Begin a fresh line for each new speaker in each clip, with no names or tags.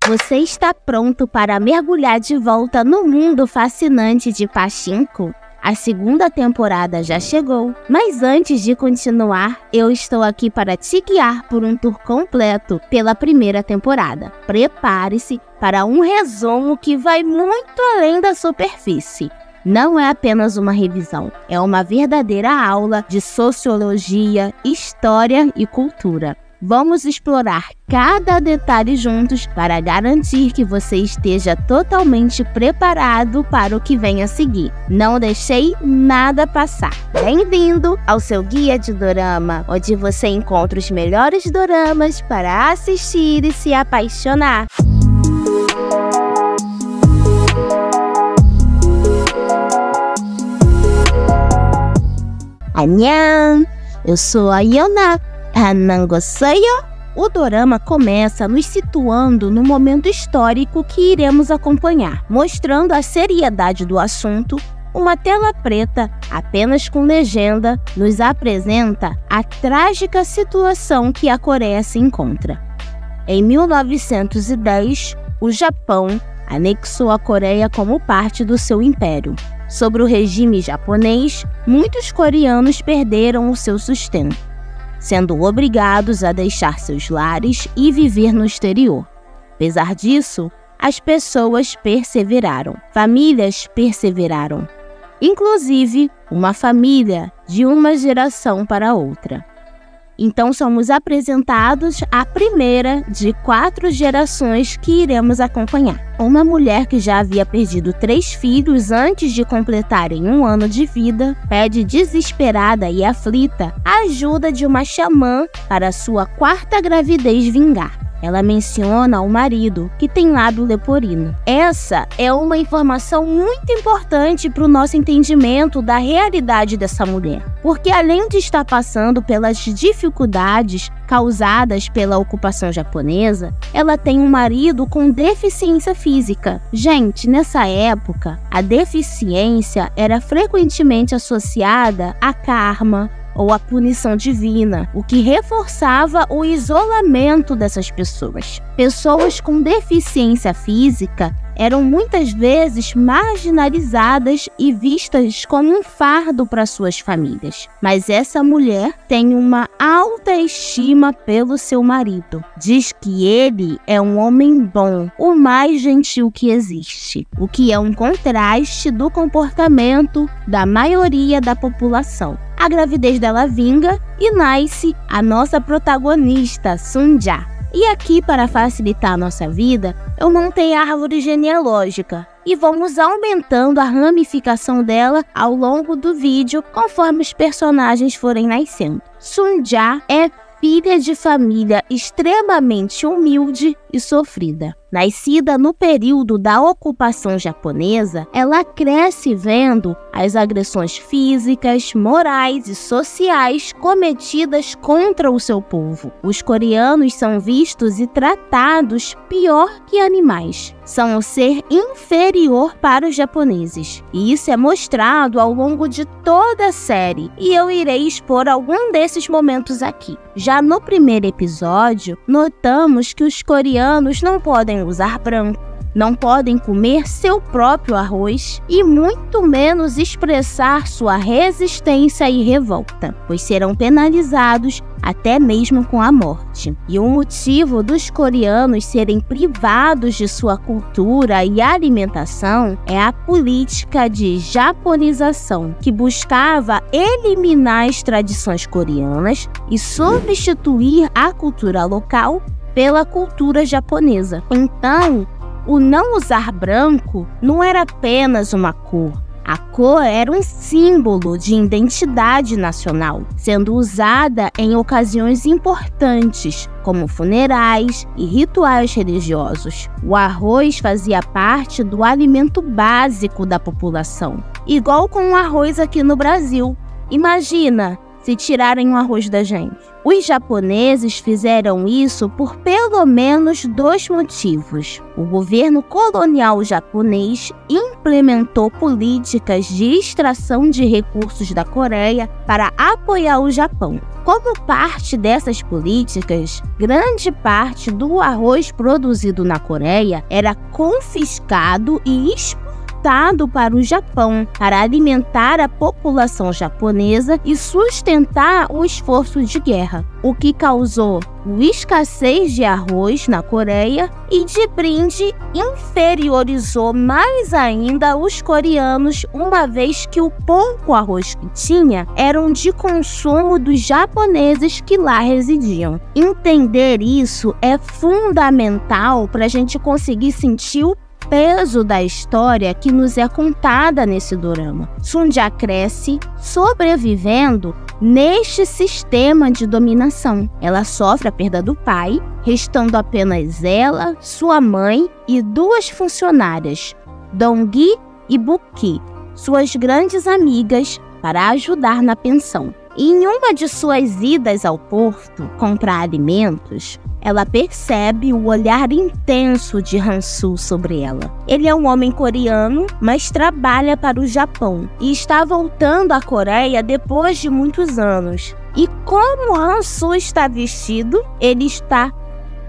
Você está pronto para mergulhar de volta no mundo fascinante de Pachinko? A segunda temporada já chegou, mas antes de continuar, eu estou aqui para te guiar por um tour completo pela primeira temporada. Prepare-se para um resumo que vai muito além da superfície. Não é apenas uma revisão, é uma verdadeira aula de sociologia, história e cultura. Vamos explorar cada detalhe juntos para garantir que você esteja totalmente preparado para o que vem a seguir. Não deixei nada passar. Bem-vindo ao seu guia de dorama, onde você encontra os melhores doramas para assistir e se apaixonar. Annyeong! Eu sou a Yona. O dorama começa nos situando no momento histórico que iremos acompanhar, mostrando a seriedade do assunto. Uma tela preta, apenas com legenda, nos apresenta a trágica situação que a Coreia se encontra. Em 1910, o Japão anexou a Coreia como parte do seu império. Sob o regime japonês, muitos coreanos perderam o seu sustento, sendo obrigados a deixar seus lares e viver no exterior. Apesar disso, as pessoas perseveraram, famílias perseveraram, inclusive uma família de uma geração para outra. Então somos apresentados a primeira de 4 gerações que iremos acompanhar. Uma mulher que já havia perdido 3 filhos antes de completarem 1 ano de vida, pede desesperada e aflita a ajuda de uma xamã para sua 4ª gravidez vingar. Ela menciona o marido, que tem lábio leporino. Essa é uma informação muito importante para o nosso entendimento da realidade dessa mulher, porque além de estar passando pelas dificuldades causadas pela ocupação japonesa, ela tem um marido com deficiência física. Gente, nessa época, a deficiência era frequentemente associada a karma ou a punição divina, o que reforçava o isolamento dessas pessoas. Pessoas com deficiência física eram muitas vezes marginalizadas e vistas como um fardo para suas famílias. Mas essa mulher tem uma alta estima pelo seu marido. Diz que ele é um homem bom, o mais gentil que existe, o que é um contraste do comportamento da maioria da população. A gravidez dela vinga e nasce a nossa protagonista, Sunja. E aqui, para facilitar a nossa vida, eu montei a árvore genealógica e vamos aumentando a ramificação dela ao longo do vídeo conforme os personagens forem nascendo. Sunja é filha de família extremamente humilde e sofrida. Nascida no período da ocupação japonesa, ela cresce vendo as agressões físicas, morais e sociais cometidas contra o seu povo. Os coreanos são vistos e tratados pior que animais. São o ser inferior para os japoneses. E isso é mostrado ao longo de toda a série, e eu irei expor algum desses momentos aqui. Já no primeiro episódio, notamos que os coreanos não podem usar branco, não podem comer seu próprio arroz e muito menos expressar sua resistência e revolta, pois serão penalizados até mesmo com a morte. E o motivo dos coreanos serem privados de sua cultura e alimentação é a política de japonização, que buscava eliminar as tradições coreanas e substituir a cultura local pela cultura japonesa. Então, o não usar branco não era apenas uma cor. A cor era um símbolo de identidade nacional, sendo usada em ocasiões importantes, como funerais e rituais religiosos. O arroz fazia parte do alimento básico da população, igual com o arroz aqui no Brasil. Imagina se tirarem o arroz da gente. Os japoneses fizeram isso por pelo menos 2 motivos. O governo colonial japonês implementou políticas de extração de recursos da Coreia para apoiar o Japão. Como parte dessas políticas, grande parte do arroz produzido na Coreia era confiscado e exportado para o Japão, para alimentar a população japonesa e sustentar o esforço de guerra, o que causou escassez de arroz na Coreia e, de brinde, inferiorizou mais ainda os coreanos, uma vez que o pouco arroz que tinha eram de consumo dos japoneses que lá residiam. Entender isso é fundamental para a gente conseguir sentir o peso da história que nos é contada nesse dorama. Sunja cresce sobrevivendo neste sistema de dominação. Ela sofre a perda do pai, restando apenas ela, sua mãe e 2 funcionárias, Dong-gi e Buk-ki, suas grandes amigas, para ajudar na pensão. E em uma de suas idas ao porto comprar alimentos, ela percebe o olhar intenso de Han-soo sobre ela. Ele é um homem coreano, mas trabalha para o Japão e está voltando à Coreia depois de muitos anos. E como Han-soo está vestido, ele está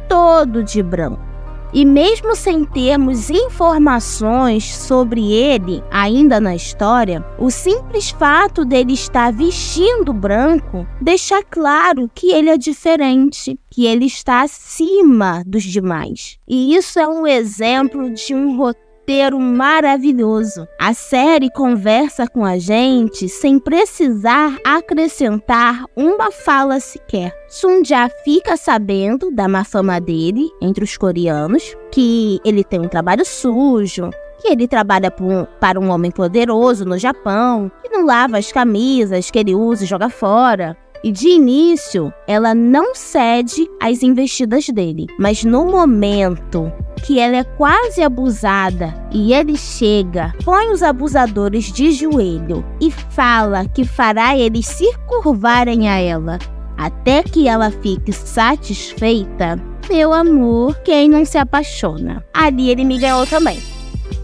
todo de branco. E mesmo sem termos informações sobre ele ainda na história, o simples fato dele estar vestindo branco deixa claro que ele é diferente, que ele está acima dos demais. E isso é um exemplo de um roteiro maravilhoso. A série conversa com a gente sem precisar acrescentar uma fala sequer. Sunja fica sabendo da má fama dele entre os coreanos, que ele tem um trabalho sujo, que ele trabalha para um homem poderoso no Japão, que não lava as camisas que ele usa e joga fora. E de início, ela não cede às investidas dele. Mas no momento que ela é quase abusada e ele chega, põe os abusadores de joelho e fala que fará eles se curvarem a ela até que ela fique satisfeita, meu amor, quem não se apaixona? Ali ele me ganhou também.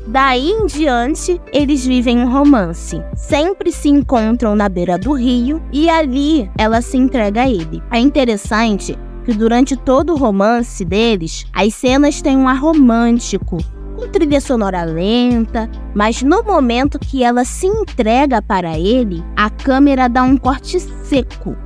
Daí em diante, eles vivem um romance. Sempre se encontram na beira do rio e ali ela se entrega a ele. É interessante que durante todo o romance deles, as cenas têm um ar romântico, com trilha sonora lenta, mas no momento que ela se entrega para ele, a câmera dá um corte seco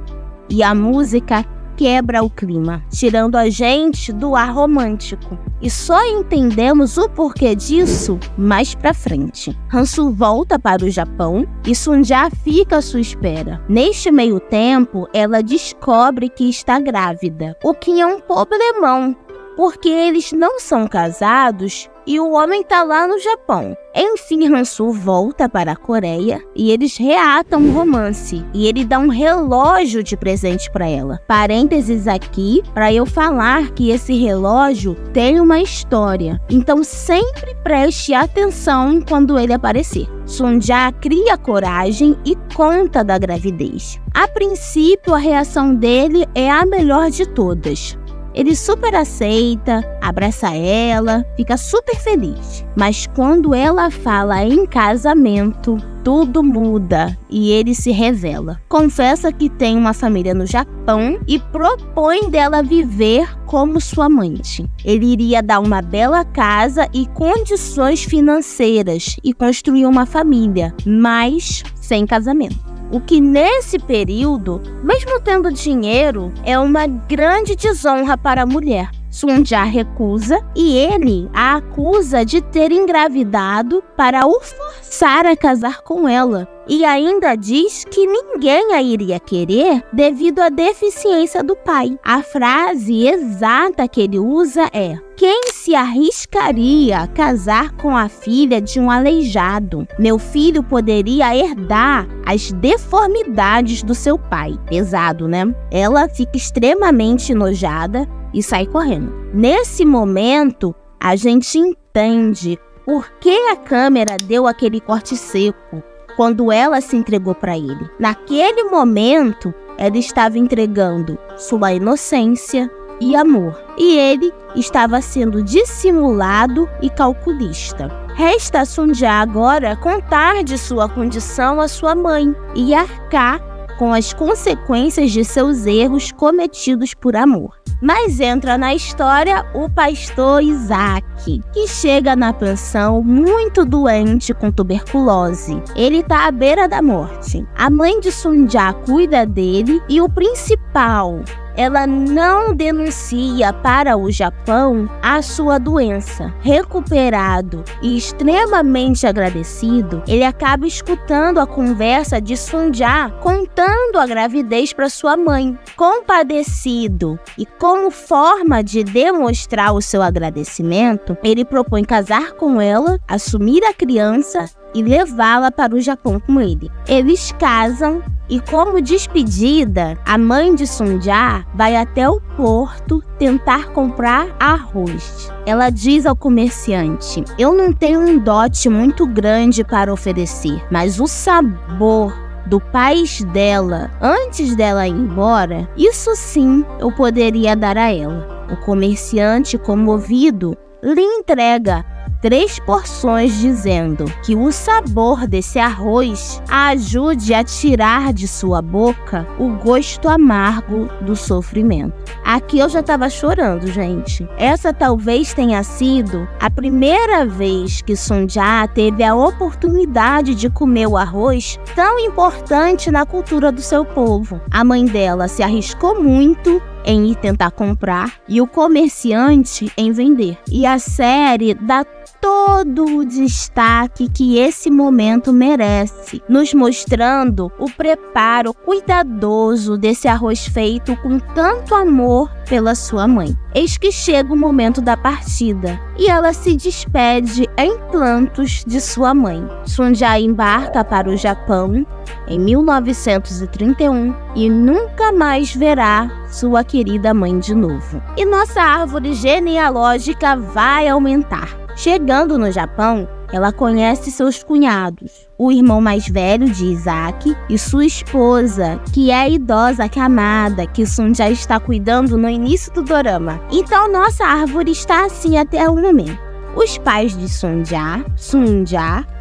e a música quebra o clima, tirando a gente do ar romântico. E só entendemos o porquê disso mais pra frente. Han-soo volta para o Japão e Sunja fica à sua espera. Neste meio tempo, ela descobre que está grávida, o que é um problemão, porque eles não são casados e o homem tá lá no Japão. Enfim, Han-soo volta para a Coreia e eles reatam o romance. E ele dá um relógio de presente para ela. Parênteses aqui para eu falar que esse relógio tem uma história. Então sempre preste atenção quando ele aparecer. Sunja cria coragem e conta da gravidez. A princípio, a reação dele é a melhor de todas. Ele super aceita, abraça ela, fica super feliz. Mas quando ela fala em casamento, tudo muda e ele se revela. Confessa que tem uma família no Japão e propõe dela viver como sua amante. Ele iria dar uma bela casa e condições financeiras e construir uma família, mas sem casamento. O que nesse período, mesmo tendo dinheiro, é uma grande desonra para a mulher. Sunja recusa e ele a acusa de ter engravidado para o forçar a casar com ela. E ainda diz que ninguém a iria querer devido à deficiência do pai. A frase exata que ele usa é: quem se arriscaria a casar com a filha de um aleijado? Meu filho poderia herdar as deformidades do seu pai. Pesado, né? Ela fica extremamente enojada e sai correndo. Nesse momento, a gente entende por que a câmera deu aquele corte seco quando ela se entregou para ele. Naquele momento, ela estava entregando sua inocência e amor, e ele estava sendo dissimulado e calculista. Resta a Sunja agora contar de sua condição à sua mãe e arcar com as consequências de seus erros cometidos por amor. Mas entra na história o pastor Isaac, que chega na pensão muito doente com tuberculose. Ele está à beira da morte. A mãe de Sunja cuida dele e o principal, ela não denuncia para o Japão a sua doença. Recuperado e extremamente agradecido, ele acaba escutando a conversa de Sunja contando a gravidez para sua mãe. Compadecido e como forma de demonstrar o seu agradecimento, ele propõe casar com ela, assumir a criança e levá-la para o Japão com ele. Eles casam e, como despedida, a mãe de Sunja vai até o porto tentar comprar arroz. Ela diz ao comerciante: "Eu não tenho um dote muito grande para oferecer, mas o sabor do país dela, antes dela ir embora, isso sim eu poderia dar a ela." O comerciante, comovido, lhe entrega 3 porções, dizendo que o sabor desse arroz a ajude a tirar de sua boca o gosto amargo do sofrimento. Aqui eu já estava chorando, gente. Essa talvez tenha sido a primeira vez que Sunja teve a oportunidade de comer o arroz tão importante na cultura do seu povo. A mãe dela se arriscou muito em ir tentar comprar e o comerciante em vender. E a série dá todo o destaque que esse momento merece, nos mostrando o preparo cuidadoso desse arroz feito com tanto amor pela sua mãe. Eis que chega o momento da partida e ela se despede em prantos de sua mãe. Sunja embarca para o Japão em 1931 e nunca mais verá sua querida mãe de novo. E nossa árvore genealógica vai aumentar. Chegando no Japão, ela conhece seus cunhados, o irmão mais velho de Isaac e sua esposa, que é a idosa Kamada, que Sunja está cuidando no início do dorama. Então nossa árvore está assim até o momento. Os pais de Sunja,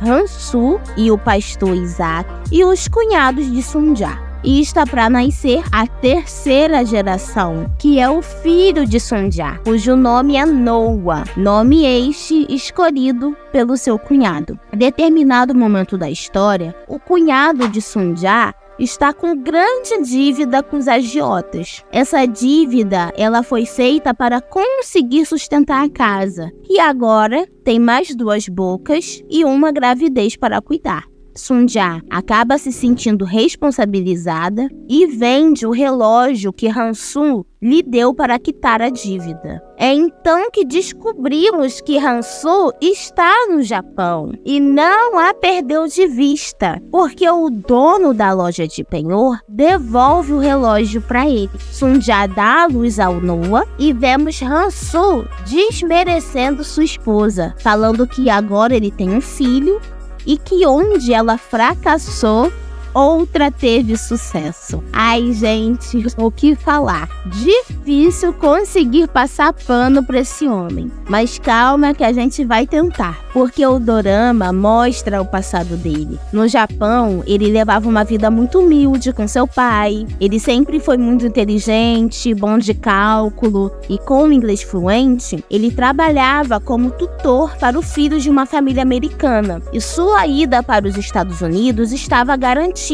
Hansu e o pastor Isaac, e os cunhados de Sunja. E está para nascer a 3ª geração, que é o filho de Sunja, cujo nome é Noah, nome este escolhido pelo seu cunhado. Em determinado momento da história, o cunhado de Sunja está com grande dívida com os agiotas. Essa dívida ela foi feita para conseguir sustentar a casa. E agora tem mais 2 bocas e uma gravidez para cuidar. Sunja acaba se sentindo responsabilizada e vende o relógio que Hansu lhe deu para quitar a dívida. É então que descobrimos que Hansu está no Japão e não a perdeu de vista, porque o dono da loja de penhor devolve o relógio para ele. Sunja dá a luz ao Noah e vemos Hansu desmerecendo sua esposa, falando que agora ele tem um filho e que onde ela fracassou, outra teve sucesso. Ai, gente, o que falar? Difícil conseguir passar pano para esse homem. Mas calma que a gente vai tentar, porque o dorama mostra o passado dele. No Japão, ele levava uma vida muito humilde com seu pai. Ele sempre foi muito inteligente, bom de cálculo e com inglês fluente, ele trabalhava como tutor para o filho de uma família americana. E sua ida para os Estados Unidos estava garantida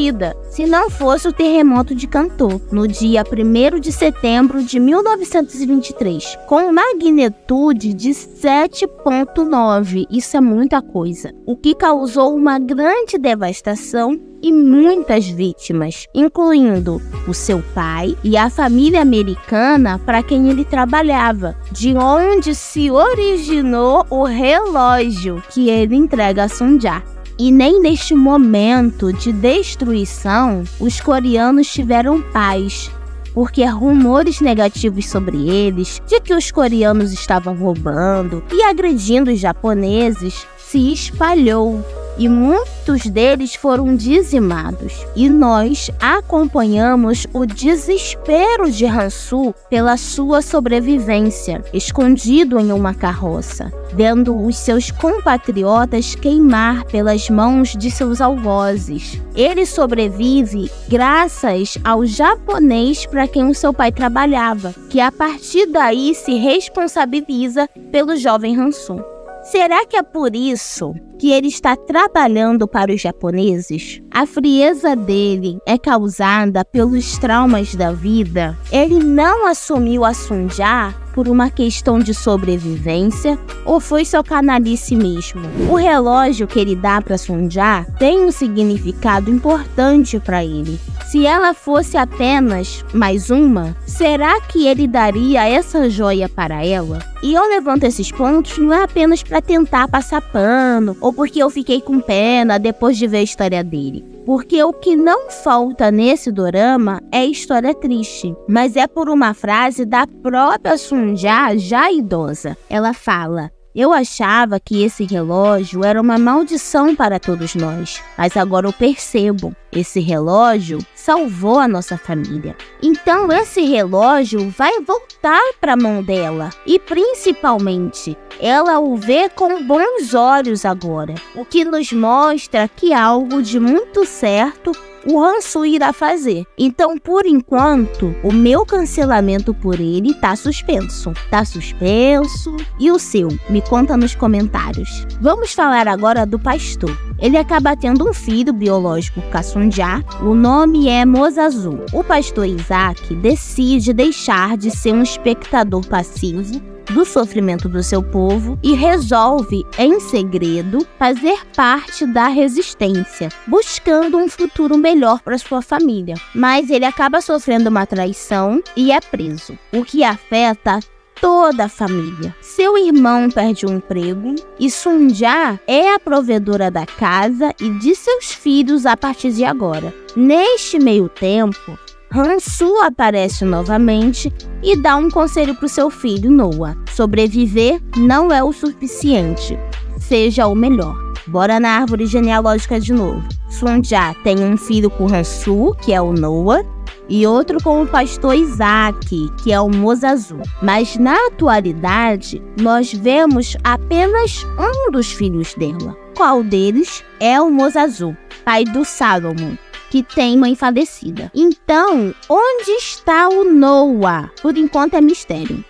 se não fosse o terremoto de Kanto, no dia 1º de setembro de 1923, com magnitude de 7,9. Isso é muita coisa, o que causou uma grande devastação e muitas vítimas, incluindo o seu pai e a família americana para quem ele trabalhava, de onde se originou o relógio que ele entrega a Sunja. E nem neste momento de destruição, os coreanos tiveram paz, porque rumores negativos sobre eles, de que os coreanos estavam roubando e agredindo os japoneses, se espalhou. e muitos deles foram dizimados. E nós acompanhamos o desespero de Hansu pela sua sobrevivência, escondido em uma carroça, vendo os seus compatriotas queimar pelas mãos de seus algozes. Ele sobrevive graças ao japonês para quem o seu pai trabalhava, que a partir daí se responsabiliza pelo jovem Hansu. Será que é por isso que ele está trabalhando para os japoneses? A frieza dele é causada pelos traumas da vida? Ele não assumiu a Sunja por uma questão de sobrevivência ou foi só canalice mesmo? O relógio que ele dá para Sunja tem um significado importante para ele. Se ela fosse apenas mais uma, será que ele daria essa joia para ela? E eu levanto esses pontos não é apenas para tentar passar pano ou porque eu fiquei com pena depois de ver a história dele. Porque o que não falta nesse dorama é história triste, mas é por uma frase da própria Sunja já idosa. Ela fala: "Eu achava que esse relógio era uma maldição para todos nós, mas agora eu percebo, esse relógio salvou a nossa família. Então esse relógio vai voltar para a mão dela e principalmente ela o vê com bons olhos agora, o que nos mostra que algo de muito certo o Hansu irá fazer. Então, por enquanto, o meu cancelamento por ele tá suspenso. Tá suspenso. E o seu? Me conta nos comentários. Vamos falar agora do pastor. Ele acaba tendo um filho biológico com a Sunja. O nome é Mozazu. O pastor Isaac decide deixar de ser um espectador passivo do sofrimento do seu povo e resolve, em segredo, fazer parte da resistência, buscando um futuro melhor para sua família. Mas ele acaba sofrendo uma traição e é preso, o que afeta toda a família. Seu irmão perde o emprego e Sunja é a provedora da casa e de seus filhos a partir de agora. Neste meio tempo, Hansu aparece novamente e dá um conselho para o seu filho, Noah. Sobreviver não é o suficiente. Seja o melhor. Bora na árvore genealógica de novo. Sunja tem um filho com Hansu, que é o Noah, e outro com o pastor Isaac, que é o Mozazu. Mas na atualidade, nós vemos apenas um dos filhos dela. Qual deles? É o Mozazu, pai do Salomon, que tem mãe falecida. Então, onde está o Noah? Por enquanto é mistério.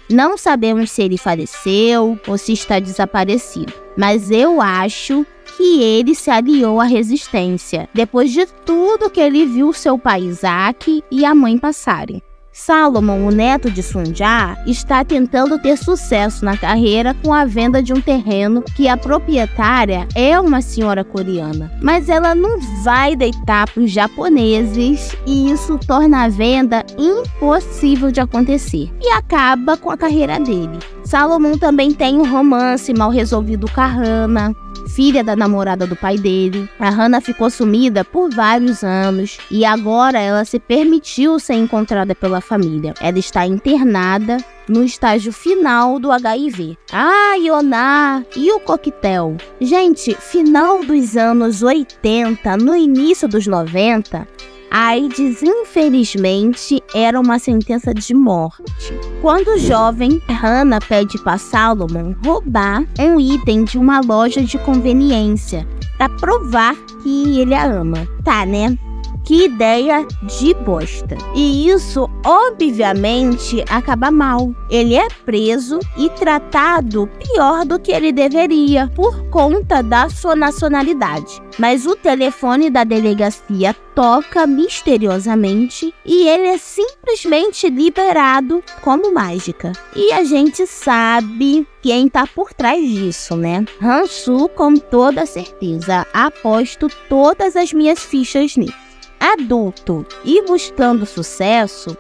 Não sabemos se ele faleceu ou se está desaparecido, mas eu acho que ele se aliou à resistência, depois de tudo que ele viu seu pai Isaac e a mãe passarem. Salomon, o neto de Sunja, está tentando ter sucesso na carreira com a venda de um terreno que a proprietária é uma senhora coreana. Mas ela não vai deitar para os japoneses e isso torna a venda impossível de acontecer e acaba com a carreira dele. Salomon também tem um romance mal resolvido com a Hana, filha da namorada do pai dele. A Hana ficou sumida por vários anos e agora ela se permitiu ser encontrada pela família. Ela está internada no estágio final do HIV. Yoná, e o coquetel? Gente, final dos anos 80, no início dos 90, a AIDS, infelizmente, era uma sentença de morte. Quando jovem, Hana pede para Salomon roubar um item de uma loja de conveniência para provar que ele a ama. Tá, né? Que ideia de bosta. E isso, obviamente, acaba mal. Ele é preso e tratado pior do que ele deveria por conta da sua nacionalidade. Mas o telefone da delegacia toca misteriosamente e ele é simplesmente liberado como mágica. E a gente sabe quem tá por trás disso, né? Hansu, com toda certeza. Aposto todas as minhas fichas nisso. Adulto e buscando sucesso,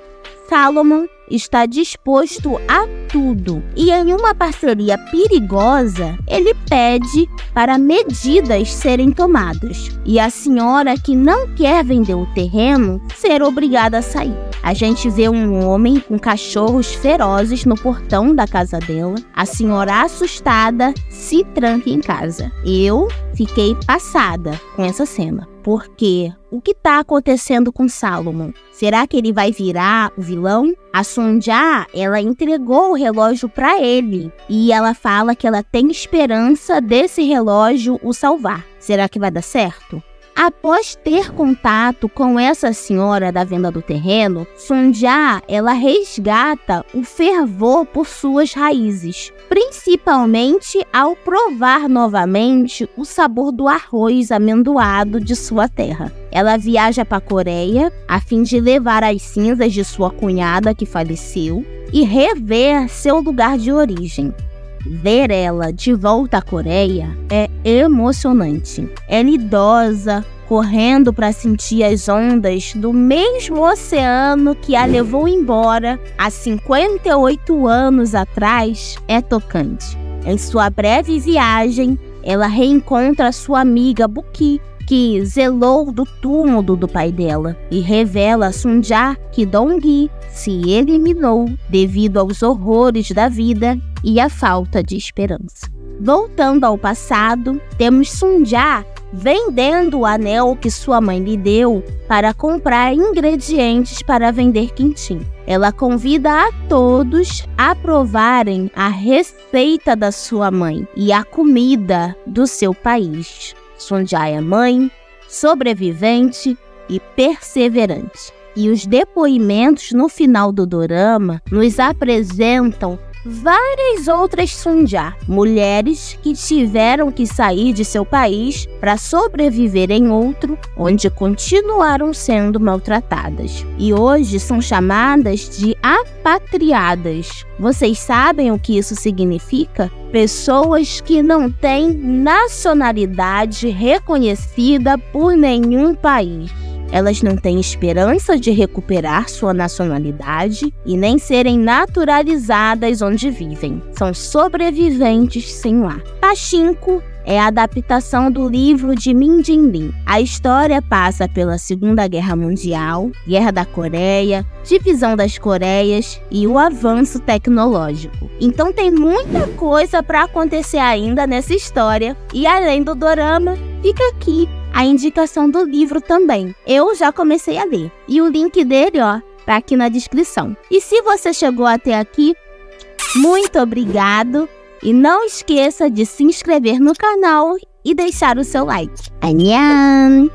Salomon está disposto a tudo e, em uma parceria perigosa, ele pede para medidas serem tomadas e a senhora que não quer vender o terreno ser obrigada a sair. A gente vê um homem com cachorros ferozes no portão da casa dela. A senhora, assustada, se tranca em casa. Eu fiquei passada com essa cena. Porque o que está acontecendo com Salomon? Será que ele vai virar o vilão? A Sonja, ela entregou o relógio para ele e ela fala que ela tem esperança desse relógio o salvar. Será que vai dar certo? Após ter contato com essa senhora da venda do terreno, Sonja, ela resgata o fervor por suas raízes, principalmente ao provar novamente o sabor do arroz amendoado de sua terra. Ela viaja para a Coreia a fim de levar as cinzas de sua cunhada que faleceu e rever seu lugar de origem. Ver ela de volta à Coreia é emocionante. Ela idosa, correndo para sentir as ondas do mesmo oceano que a levou embora há 58 anos atrás, é tocante. Em sua breve viagem, ela reencontra sua amiga Buki, que zelou do túmulo do pai dela, e revela a Sonja que Dong-gi se eliminou devido aos horrores da vida e à falta de esperança. Voltando ao passado, temos Sonja vendendo o anel que sua mãe lhe deu para comprar ingredientes para vender quintim. Ela convida a todos a provarem a receita da sua mãe e a comida do seu país. Sonja é mãe, sobrevivente e perseverante. E os depoimentos no final do dorama nos apresentam várias outras Sonja, mulheres que tiveram que sair de seu país para sobreviver em outro, onde continuaram sendo maltratadas. E hoje são chamadas de apatriadas. Vocês sabem o que isso significa? Pessoas que não têm nacionalidade reconhecida por nenhum país. Elas não têm esperança de recuperar sua nacionalidade e nem serem naturalizadas onde vivem. São sobreviventes sem lar. Pachinko é a adaptação do livro de Min Jin-lim. A história passa pela Segunda Guerra Mundial, Guerra da Coreia, divisão das Coreias e o avanço tecnológico. Então tem muita coisa para acontecer ainda nessa história. E além do dorama, fica aqui a indicação do livro também. Eu já comecei a ler. E o link dele, ó, tá aqui na descrição. E se você chegou até aqui, muito obrigado. E não esqueça de se inscrever no canal e deixar o seu like. Annyeong!